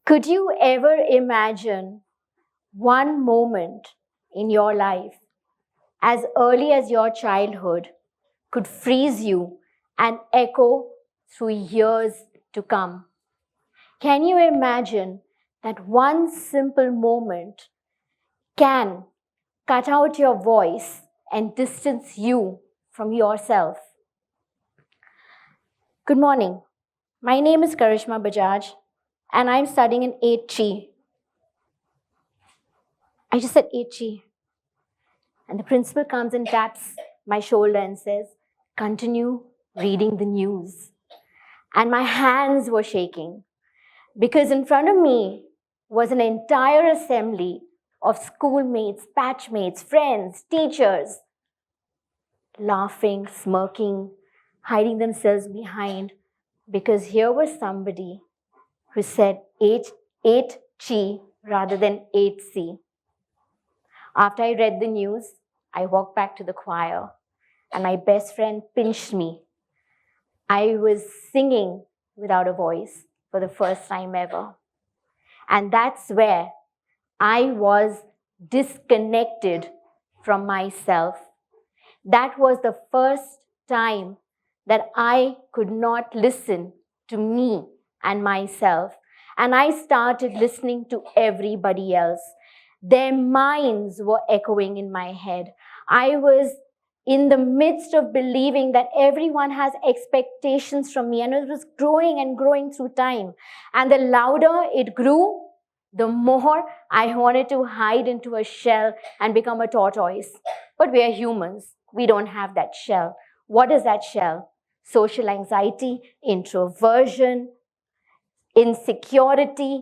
Could you ever imagine one moment in your life, as early as your childhood, could freeze you and echo through years to come? Can you imagine that one simple moment can cut out your voice and distance you from yourself? Good morning. My name is Karishma Bajaj, and I'm studying in 8G. I just said 8G. And the principal comes and taps my shoulder and says, continue reading the news. And my hands were shaking because in front of me was an entire assembly of schoolmates, batchmates, friends, teachers, laughing, smirking, hiding themselves behind, because here was somebody who said 8G rather than 8C. After I read the news, I walked back to the choir and my best friend pinched me. I was singing without a voice for the first time ever. And that's where I was disconnected from myself. That was the first time that I could not listen to me and myself. And I started listening to everybody else. Their minds were echoing in my head. I was in the midst of believing that everyone has expectations from me, and it was growing and growing through time. And the louder it grew, the more I wanted to hide into a shell and become a tortoise. But we are humans. We don't have that shell. What is that shell? Social anxiety, introversion, insecurity,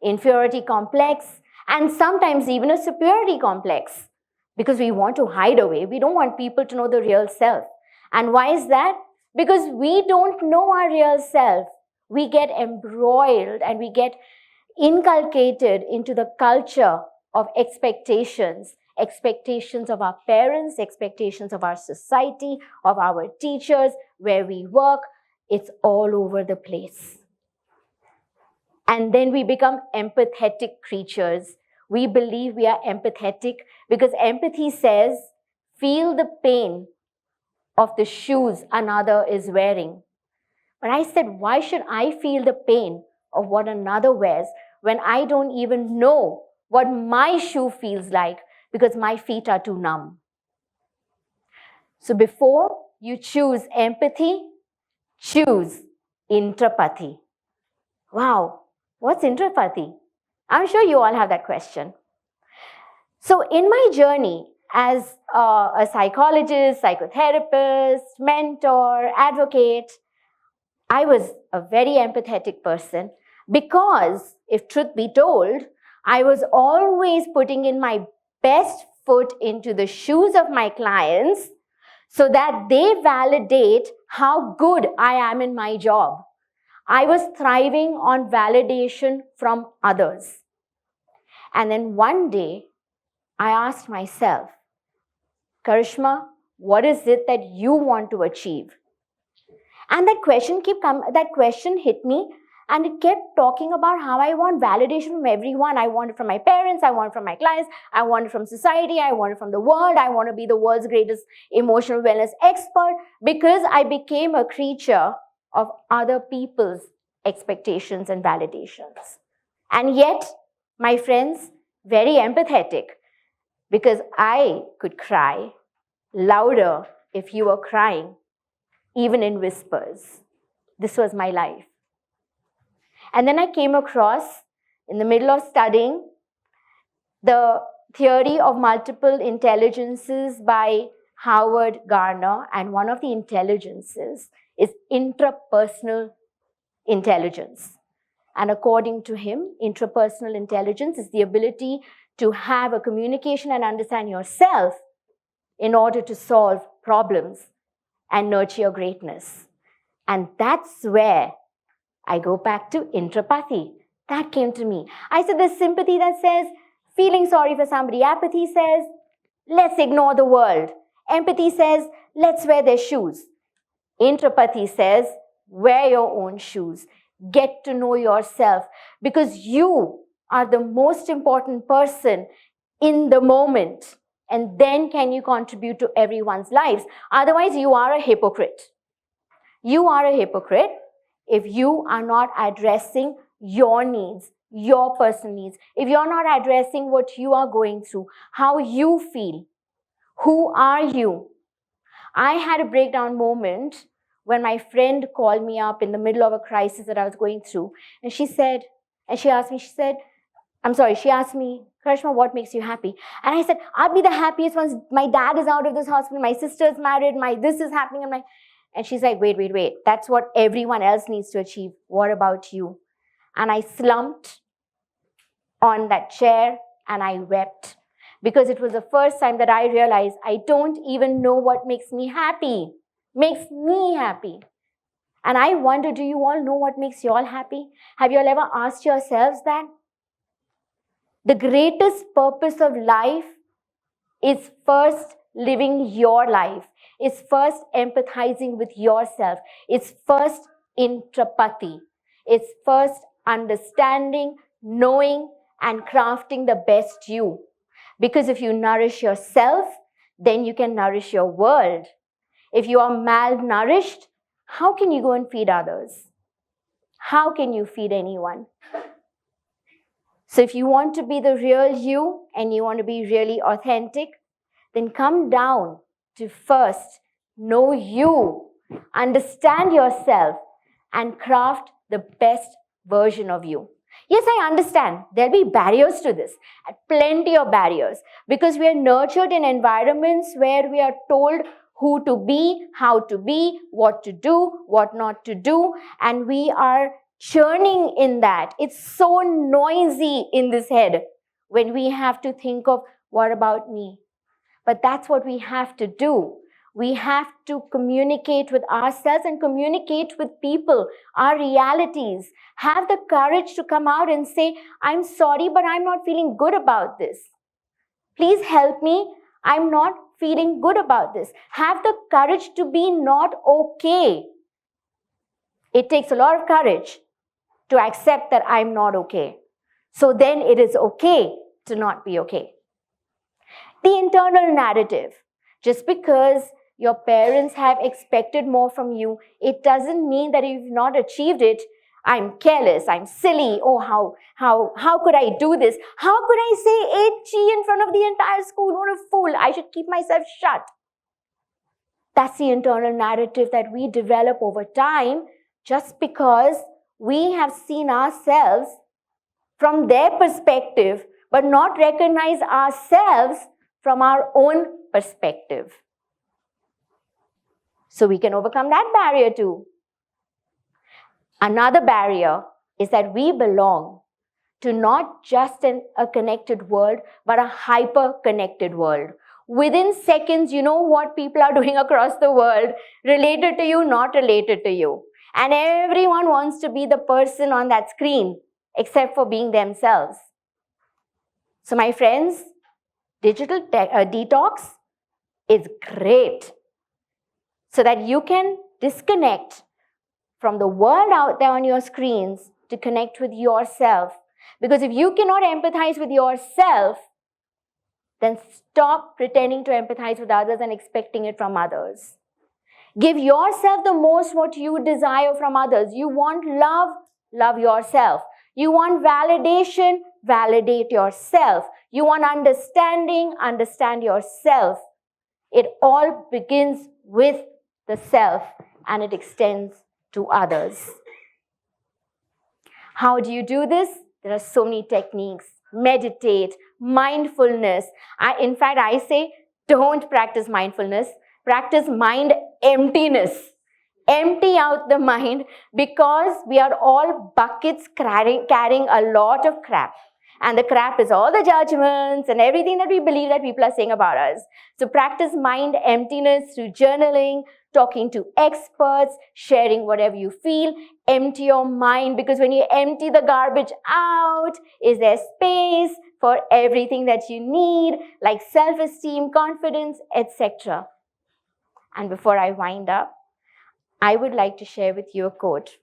inferiority complex, and sometimes even a superiority complex, because we want to hide away. We don't want people to know the real self. And why is that? Because we don't know our real self. We get embroiled and we get inculcated into the culture of expectations of our parents, expectations of our society, of our teachers, where we work. It's all over the place. And then we become empathetic creatures. We believe we are empathetic because empathy says, feel the pain of the shoes another is wearing. But I said, why should I feel the pain of what another wears when I don't even know what my shoe feels like because my feet are too numb? So before you choose empathy, choose intrapathy. Wow. What's intrapathy? I'm sure you all have that question. So in my journey as a psychologist, psychotherapist, mentor, advocate, I was a very empathetic person because, if truth be told, I was always putting in my best foot into the shoes of my clients so that they validate how good I am in my job. I was thriving on validation from others. And then one day, I asked myself, Karishma, what is it that you want to achieve? And that question hit me, and it kept talking about how I want validation from everyone. I want it from my parents, I want it from my clients, I want it from society, I want it from the world, I want to be the world's greatest emotional wellness expert, because I became a creature of other people's expectations and validations. And yet, my friends, very empathetic, because I could cry louder if you were crying, even in whispers. This was my life. And then I came across, in the middle of studying, the theory of multiple intelligences by Howard Gardner, and one of the intelligences is intrapersonal intelligence. And according to him, intrapersonal intelligence is the ability to have a communication and understand yourself in order to solve problems and nurture your greatness. And that's where I go back to intrapathy. That came to me. I said there's sympathy that says, feeling sorry for somebody. Apathy says, let's ignore the world. Empathy says, let's wear their shoes. Intrapathy says, wear your own shoes. Get to know yourself, because you are the most important person in the moment. And then can you contribute to everyone's lives? Otherwise, you are a hypocrite. You are a hypocrite if you are not addressing your needs, your personal needs. If you're not addressing what you are going through, how you feel, who are you? I had a breakdown moment when my friend called me up in the middle of a crisis that I was going through. And she asked me, Karishma, what makes you happy? And I said, I'll be the happiest once my dad is out of this hospital, my sister's married, this is happening. And she's like, wait. That's what everyone else needs to achieve. What about you? And I slumped on that chair and I wept, because it was the first time that I realized I don't even know what makes me happy. And I wonder, do you all know what makes you all happy? Have you all ever asked yourselves that? The greatest purpose of life is first living your life. It's first empathizing with yourself. It's first intrapathy. It's first understanding, knowing, and crafting the best you. Because if you nourish yourself, then you can nourish your world. If you are malnourished, how can you go and feed others? How can you feed anyone? So if you want to be the real you and you want to be really authentic, then come down to first know you, understand yourself, and craft the best version of you. Yes, I understand there'll be barriers to this, plenty of barriers, because we are nurtured in environments where we are told who to be, how to be, what to do, what not to do, and we are churning in that. It's so noisy in this head when we have to think of, what about me? But that's what we have to do. We have to communicate with ourselves and communicate with people, our realities. Have the courage to come out and say, I'm sorry, but I'm not feeling good about this. Please help me. I'm not feeling good about this. Have the courage to be not okay. It takes a lot of courage to accept that I'm not okay. So then it is okay to not be okay. The internal narrative. Just because your parents have expected more from you, it doesn't mean that if you've not achieved it, I'm careless, I'm silly, oh, how could I do this? How could I say HG in front of the entire school? What a fool, I should keep myself shut. That's the internal narrative that we develop over time, just because we have seen ourselves from their perspective, but not recognize ourselves from our own perspective. So we can overcome that barrier too. Another barrier is that we belong to not just a connected world, but a hyper-connected world. Within seconds, you know what people are doing across the world, related to you, not related to you. And everyone wants to be the person on that screen, except for being themselves. So my friends, digital detox is great, so that you can disconnect from the world out there on your screens to connect with yourself. Because if you cannot empathize with yourself, then stop pretending to empathize with others and expecting it from others. Give yourself the most what you desire from others. You want love, love yourself. You want validation, validate yourself. You want understanding, understand yourself. It all begins with the self and it extends to others. How do you do this? There are so many techniques. Meditate, mindfulness. In fact, I say don't practice mindfulness. Practice mind emptiness. Empty out the mind, because we are all buckets carrying a lot of crap. And the crap is all the judgments and everything that we believe that people are saying about us. So practice mind emptiness through journaling, talking to experts, sharing whatever you feel. Empty your mind, because when you empty the garbage out, is there space for everything that you need, like self-esteem, confidence, etc. And before I wind up, I would like to share with you a quote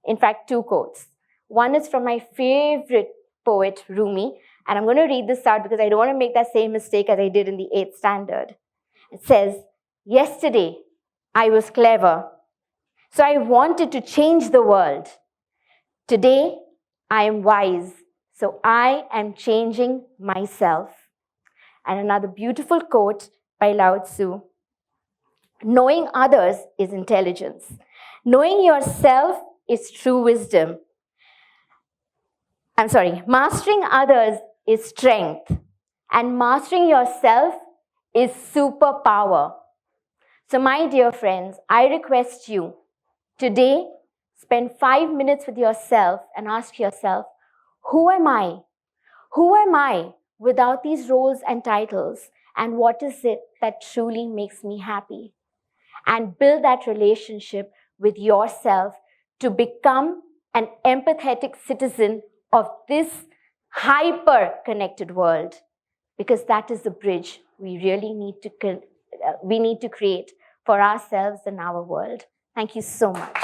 In fact, two quotes. One is from my favorite poet, Rumi, and I'm going to read this out because I don't want to make that same mistake as I did in the 8th standard. It says, "Yesterday, I was clever, so I wanted to change the world. Today, I am wise, so I am changing myself." And another beautiful quote by Lao Tzu, "Knowing others is intelligence. Knowing yourself is true wisdom. Mastering others is strength, and mastering yourself is superpower." So my dear friends, I request you today, spend 5 minutes with yourself and ask yourself, who am I? Who am I without these roles and titles? And what is it that truly makes me happy? And build that relationship with yourself to become an empathetic citizen of this hyper-connected world. Because that is the bridge we really need to create for ourselves and our world. Thank you so much.